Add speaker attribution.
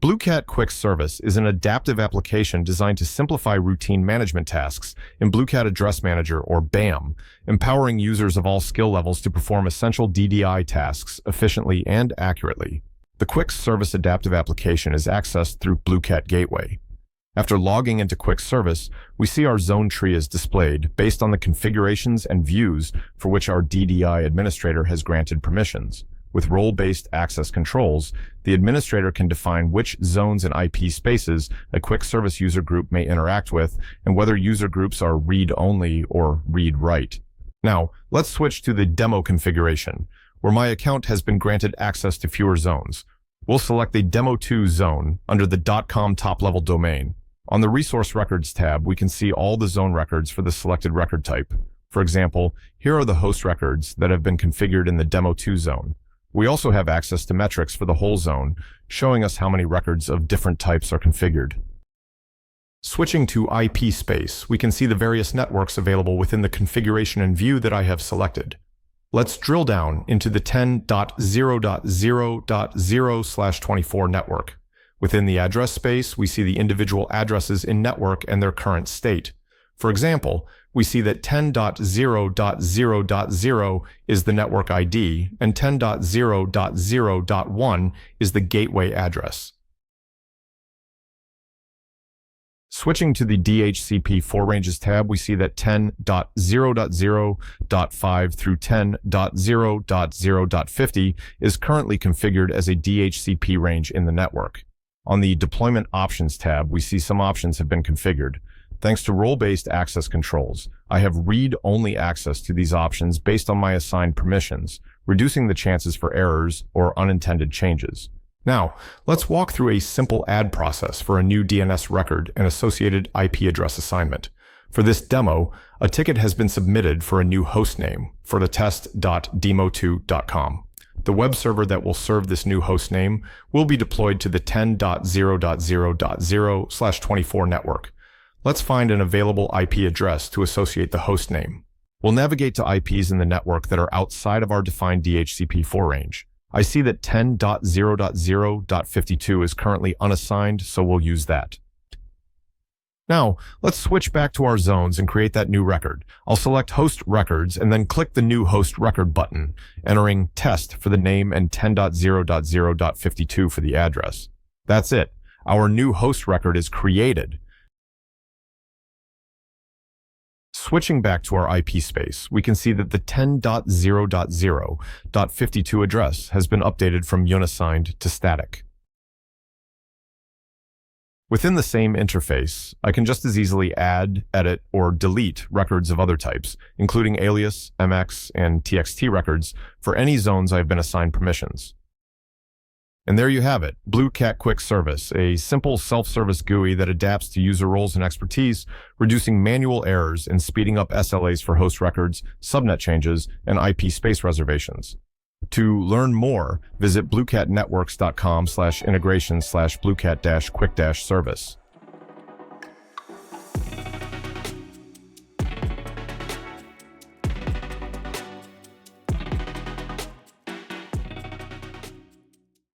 Speaker 1: BlueCat Quick Service is an adaptive application designed to simplify routine management tasks in BlueCat Address Manager, or BAM, empowering users of all skill levels to perform essential DDI tasks efficiently and accurately. The Quick Service adaptive application is accessed through BlueCat Gateway. After logging into Quick Service, we see our zone tree is displayed based on the configurations and views for which our DDI administrator has granted permissions. With role-based access controls, the administrator can define which zones and IP spaces a Quick Service user group may interact with and whether user groups are read-only or read-write. Now, let's switch to the demo configuration, where my account has been granted access to fewer zones. We'll select the Demo2 zone under the .com top-level domain. On the Resource Records tab, we can see all the zone records for the selected record type. For example, here are the host records that have been configured in the Demo2 zone. We also have access to metrics for the whole zone, showing us how many records of different types are configured. Switching to IP space, we can see the various networks available within the configuration and view that I have selected. Let's drill down into the 10.0.0.0/24 network. Within the address space, we see the individual addresses in network and their current state. For example, we see that 10.0.0.0 is the network ID and 10.0.0.1 is the gateway address. Switching to the DHCP 4 ranges tab, we see that 10.0.0.5 through 10.0.0.50 is currently configured as a DHCP range in the network. On the Deployment Options tab, we see some options have been configured. Thanks to role-based access controls, I have read-only access to these options based on my assigned permissions, reducing the chances for errors or unintended changes. Now, let's walk through a simple add process for a new DNS record and associated IP address assignment. For this demo, a ticket has been submitted for a new host name for the test.demo2.com. The web server that will serve this new host name will be deployed to the 10.0.0.0/24 network. Let's find an available IP address to associate the host name. We'll navigate to IPs in the network that are outside of our defined DHCP4 range. I see that 10.0.0.52 is currently unassigned, so we'll use that. Now, let's switch back to our zones and create that new record. I'll select Host Records and then click the New Host Record button, entering Test for the name and 10.0.0.52 for the address. That's it. Our new host record is created. Switching back to our IP space, we can see that the 10.0.0.52 address has been updated from unassigned to static. Within the same interface, I can just as easily add, edit, or delete records of other types, including alias, MX, and TXT records for any zones I've been assigned permissions. And there you have it, BlueCat Quick Service, a simple self-service GUI that adapts to user roles and expertise, reducing manual errors and speeding up SLAs for host records, subnet changes, and IP space reservations. To learn more, visit bluecatnetworks.com/integration/BlueCat-Quick-Service.